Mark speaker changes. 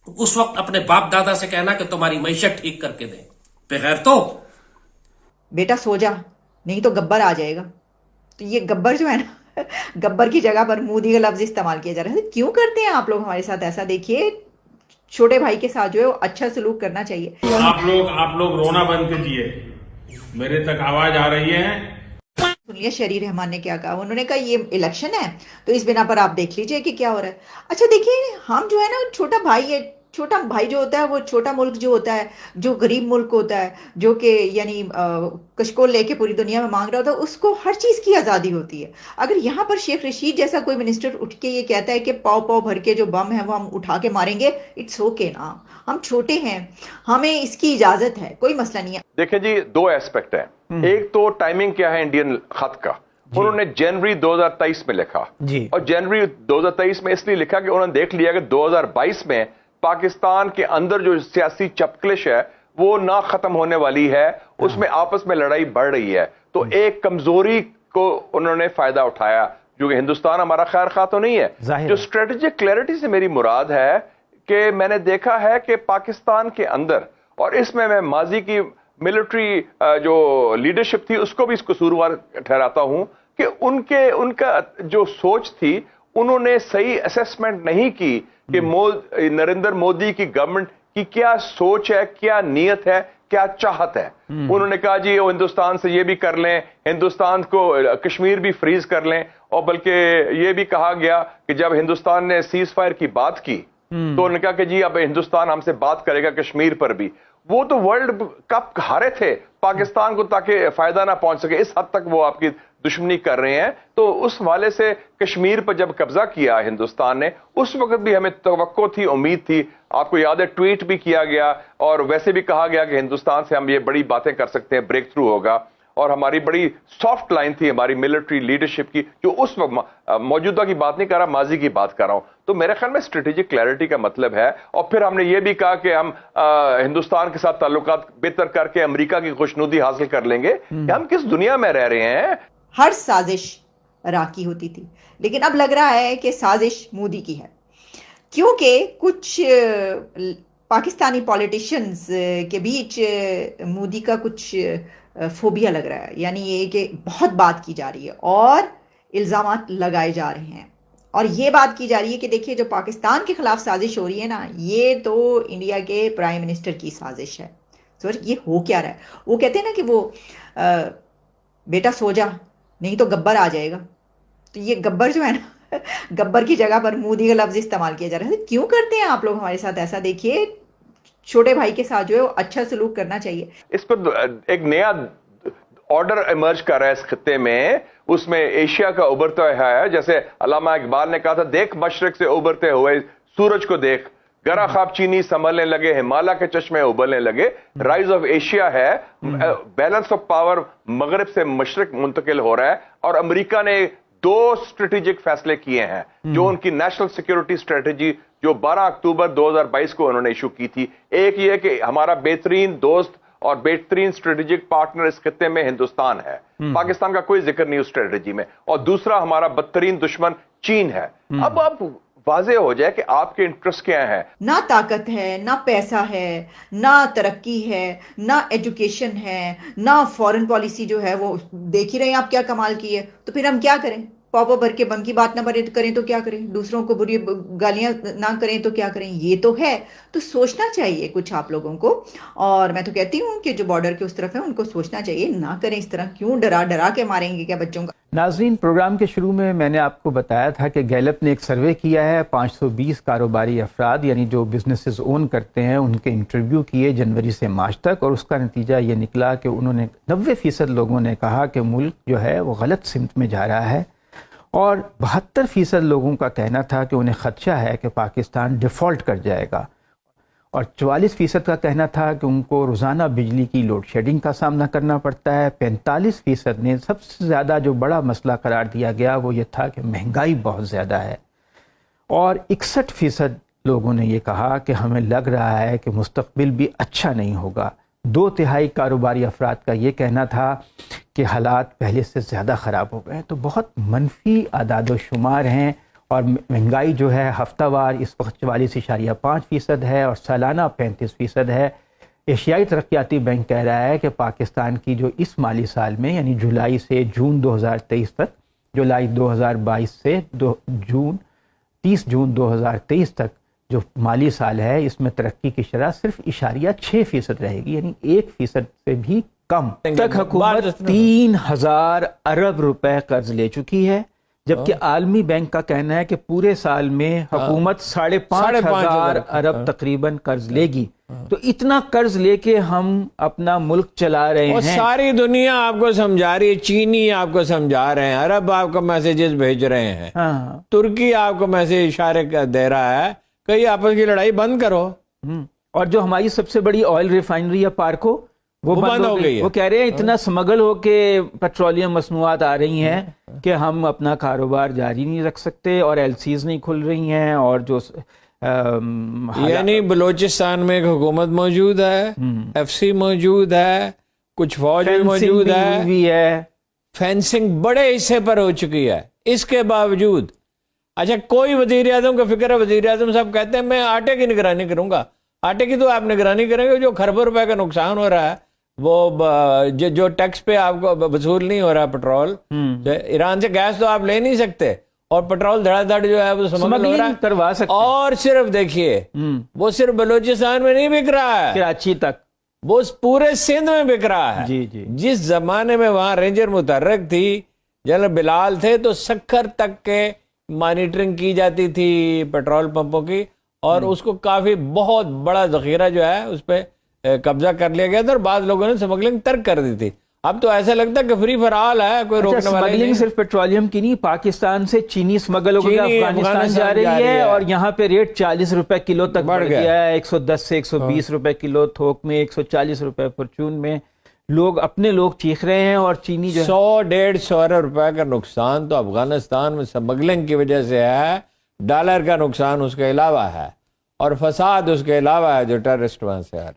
Speaker 1: उस वक्त अपने बाप दादा से कहना कि तुम्हारी मैशत ठीक करके दें। बगैर तो
Speaker 2: बेटा सो जा, नहीं तो गब्बर आ जाएगा। तो ये गब्बर जो है ना, गब्बर की जगह पर मोदी का लफ्ज इस्तेमाल किया जा रहा है। क्यों करते हैं आप लोग हमारे साथ ऐसा? देखिए, छोटे भाई के साथ जो है वो अच्छा सलूक करना चाहिए।
Speaker 3: आप लोग रोना बंद कीजिए। मेरे तक आवाज आ रही है?
Speaker 2: सुनिए शरीर रहमान ने क्या कहा। उन्होंने कहा ये इलेक्शन है तो इस बिना पर आप देख लीजिए कि क्या हो रहा है। अच्छा देखिए, हम जो है ना, छोटा भाई है, छोटा भाई जो होता है वो छोटा मुल्क जो होता है, जो गरीब मुल्क होता है, जो कि यानी कशकोल लेके पूरी दुनिया में मांग रहा होता है, उसको हर चीज़ की आज़ादी होती है। अगर यहाँ पर शेख रशीद जैसा कोई मिनिस्टर उठ के ये कहता है कि पाव पाव भर के जो बम है वो हम उठा के मारेंगे, इट्स ओके ना, हम छोटे हैं, हमें इसकी इजाज़त है, कोई मसला नहीं है।
Speaker 4: देखिए जी, दो एस्पेक्ट हैं। एक तो टाइमिंग क्या है इंडियन खत का। उन्होंने जनवरी 2023 में लिखा
Speaker 5: जी।
Speaker 4: और जनवरी 2023 में इसलिए लिखा कि उन्होंने देख लिया कि 2022 में पाकिस्तान के अंदर जो सियासी चपकलिश है वो ना खत्म होने वाली है, उसमें आपस में लड़ाई बढ़ रही है। तो एक कमजोरी को उन्होंने फायदा उठाया, जो कि हिंदुस्तान हमारा खैर खा तो नहीं है। जो स्ट्रेटेजिक क्लैरिटी से मेरी मुराद है कि मैंने देखा है कि पाकिस्तान के अंदर, और इसमें मैं माजी की मिलिट्री जो लीडरशिप थी उसको भी इस कसूरवार ठहराता हूं कि उनका जो सोच थी, उन्होंने सही असेसमेंट नहीं की कि नरेंद्र मोदी की गवर्नमेंट की क्या सोच है, क्या नीयत है, क्या चाहत है। उन्होंने कहा जी वो हिंदुस्तान से ये भी कर लें, हिंदुस्तान को कश्मीर भी फ्रीज कर लें, और बल्कि ये भी कहा गया कि जब हिंदुस्तान ने सीज फायर की बात की तो उन्होंने कहा कि जी अब हिंदुस्तान हमसे बात करेगा कश्मीर पर भी। वो तो वर्ल्ड कप हारे थे पाकिस्तान को ताकि फायदा ना पहुंच सके, इस हद तक वो आपकी दुश्मनी कर रहे हैं। तो उस वाले से कश्मीर पर जब कब्जा किया हिंदुस्तान ने, उस वक्त भी हमें तवक्को थी, उम्मीद थी, आपको याद है ट्वीट भी किया गया और वैसे भी कहा गया कि हिंदुस्तान से हम ये बड़ी बातें कर सकते हैं, ब्रेक थ्रू होगा। और हमारी बड़ी सॉफ्ट लाइन थी हमारी मिलिट्री लीडरशिप की, जो उस वक्त, मौजूदा की बात नहीं कर रहा, माजी की बात कर रहा हूं। तो मेरे ख्याल में स्ट्रेटेजिक क्लैरिटी का मतलब है। और फिर हमने ये भी कहा कि हम हिंदुस्तान के साथ ताल्लुकात बेहतर करके अमेरिका की खुशनुदी हासिल कर लेंगे। कि हम किस दुनिया में रह रहे हैं।
Speaker 2: हर साजिश राकी होती थी, लेकिन अब लग रहा है कि साजिश मोदी की है, क्योंकि कुछ पाकिस्तानी पॉलिटिशियंस के बीच मोदी का कुछ फोबिया लग रहा है। यानी ये कि बहुत बात की जा रही है और इल्ज़ामात लगाए जा रहे हैं, और ये बात की जा रही है कि देखिए जो पाकिस्तान के खिलाफ साजिश हो रही है ना, ये तो इंडिया के प्राइम मिनिस्टर की साजिश है। तो ये हो क्या रहा है? वो कहते हैं ना कि वो बेटा सो जा, नहीं तो गब्बर आ जाएगा। तो ये गब्बर जो है ना, गब्बर की जगह पर मोदी का लफ्ज इस्तेमाल किया जा रहा है। क्यों करते हैं आप लोग हमारे साथ ऐसा? देखिए, छोटे भाई के साथ जो है वो अच्छा सलूक करना चाहिए।
Speaker 4: इस पर एक नया ऑर्डर इमर्ज कर रहा है इस खत्ते में, उसमें एशिया का उभरता है। जैसे अल्लामा इकबाल ने कहा था, देख मशरक से उभरते हुए सूरज को देख, गरा ख्वाब चीनी संभलने लगे, हिमालय के चश्मे उबलने लगे। राइज ऑफ एशिया है, बैलेंस ऑफ पावर मगरब से मशरक मुंतकिल हो रहा है। और अमेरिका ने दो स्ट्रेटेजिक फैसले किए हैं, जो उनकी नेशनल सिक्योरिटी स्ट्रेटेजी जो 12 अक्टूबर 2022 को उन्होंने इशू की थी। एक ये कि हमारा बेहतरीन दोस्त और बेहतरीन स्ट्रेटेजिक पार्टनर इस खत्ते में हिंदुस्तान है, पाकिस्तान का कोई जिक्र नहीं उस स्ट्रेटेजी में। और दूसरा हमारा बदतरीन दुश्मन चीन है। अब वाजे हो जाए कि आपके इंटरेस्ट क्या है।
Speaker 2: ना ताकत है, ना पैसा है, ना तरक्की है, ना एजुकेशन है, ना फॉरेन पॉलिसी जो है वो देख ही रहे हैं आप क्या कमाल की है। तो फिर हम क्या करें? पॉपो भर के बम की बात ना करें तो क्या करें? दूसरों को बुरी गालियां ना करें तो क्या करें? ये तो है। तो सोचना चाहिए कुछ आप लोगों को। और मैं तो कहती हूँ कि जो बॉर्डर के उस तरफ है उनको सोचना चाहिए, ना करें इस तरह। क्यों डरा डरा के मारेंगे क्या बच्चों का?
Speaker 5: नाज़रीन, प्रोग्राम के शुरू में मैंने आपको बताया था कि गैलप ने एक सर्वे किया है। 520 कारोबारी अफराद यानी जो बिजनेसेस ओन करते हैं उनके इंटरव्यू किए जनवरी से मार्च तक, और उसका नतीजा ये निकला कि उन्होंने 90% लोगों ने कहा कि मुल्क जो है वो गलत सिमत में जा रहा है, और 72% लोगों का कहना था कि उन्हें खदशा है कि पाकिस्तान डिफ़ॉल्ट कर जाएगा, और 44% का कहना था कि उनको रोज़ाना बिजली की लोड शेडिंग का सामना करना पड़ता है। 45% ने सबसे ज़्यादा जो बड़ा मसला करार दिया गया वो ये था कि महंगाई बहुत ज़्यादा है, और 61% लोगों ने ये कहा कि हमें लग रहा है कि मुस्तक़बिल भी अच्छा नहीं होगा। 2/3 कारोबारी अफराद का ये कहना था कि हालात पहले से ज़्यादा ख़राब हो गए। तो बहुत मनफी आदाद व शुमार हैं, اور مہنگائی جو ہے ہفتہ وار اس وقت 44.5% ہے اور سالانہ 35% ہے۔ ایشیائی ترقیاتی بینک کہہ رہا ہے کہ پاکستان کی جو اس مالی سال میں یعنی جولائی سے جون 2023 تک، جولائی 2022 سے 30 جون 2023 تک جو مالی سال ہے، اس میں ترقی کی شرح صرف 0.6% رہے گی، یعنی 1% سے بھی کم۔ تک حکومت 3000 ارب روپے قرض لے چکی ہے، جبکہ عالمی بینک کا کہنا ہے کہ پورے سال میں حکومت 5,500 ارب تقریباً قرض لے گی۔ تو اتنا قرض لے کے ہم اپنا ملک چلا رہے
Speaker 6: اور
Speaker 5: ہیں۔
Speaker 6: ساری دنیا آپ کو سمجھا رہی ہے، چینی آپ کو سمجھا رہے ہیں، عرب آپ کو میسیجز بھیج رہے ہیں،
Speaker 5: ہاں،
Speaker 6: ترکی آپ کو میسیج اشارے دے رہا ہے کہ یہ آپس کی لڑائی بند کرو۔
Speaker 5: اور جو ہماری سب سے بڑی آئل ریفائنری ہے پارکو، وہ بند ہو گئی ہے۔ وہ کہہ رہے ہیں اتنا سمگل ہو کے پیٹرولیم مصنوعات آ رہی ہیں کہ ہم اپنا کاروبار جاری نہیں رکھ سکتے، اور ایل سیز نہیں کھل رہی ہیں، اور جو
Speaker 6: یعنی بلوچستان میں ایک حکومت موجود ہے، ایف سی موجود ہے، کچھ فوج بھی موجود ہے، فینسنگ بڑے حصے پر ہو چکی ہے۔ اس کے باوجود اچھا کوئی وزیر اعظم کا فکر ہے، وزیر اعظم صاحب کہتے ہیں میں آٹے کی نگرانی کروں گا۔ آٹے کی تو آپ نگرانی کریں گے، جو کھربوں روپے کا نقصان ہو رہا ہے، وہ جو ٹیکس پہ آپ کو وصول نہیں ہو رہا پٹرول، ایران سے گیس تو آپ لے نہیں سکتے، اور پٹرول دھڑا دھڑ جو ہے وہ سمگل ہو رہا ہے
Speaker 5: کروا سکتے۔
Speaker 6: اور صرف دیکھیے وہ صرف بلوچستان میں نہیں بک رہا ہے،
Speaker 5: کراچی تک،
Speaker 6: وہ پورے سندھ میں بک رہا ہے۔
Speaker 5: جی جی۔
Speaker 6: جس زمانے میں وہاں رینجر متحرک تھی، جنرل بلال تھے، تو سکھر تک کے مانیٹرنگ کی جاتی تھی پیٹرول پمپوں کی، اور اس کو کافی بہت بڑا ذخیرہ جو ہے اس پہ قبضہ کر لیا گیا تھا، اور بعض لوگوں نے اسمگلنگ ترک کر دی تھی۔ اب تو ایسا لگتا ہے کہ فری فار آل ہے، کوئی روکنے والا نہیں۔
Speaker 5: صرف پیٹرولیم کی نہیں، پاکستان سے چینی اسمگل ہو گیا، افغانستان جا رہی ہے، اور یہاں پہ ریٹ 40 روپے کلو تک بڑھ گیا ہے، 110 سے 120 روپے کلو تھوک میں، 140 روپے پرچون میں۔ لوگ اپنے لوگ چیخ رہے ہیں، اور چینی جو
Speaker 6: 100-150 ارب روپے کا نقصان تو افغانستان میں اسمگلنگ کی وجہ سے ہے، ڈالر کا نقصان اس کے علاوہ ہے، اور فساد اس کے علاوہ ہے جو ٹیررسٹ وہاں سے آ رہے ہیں۔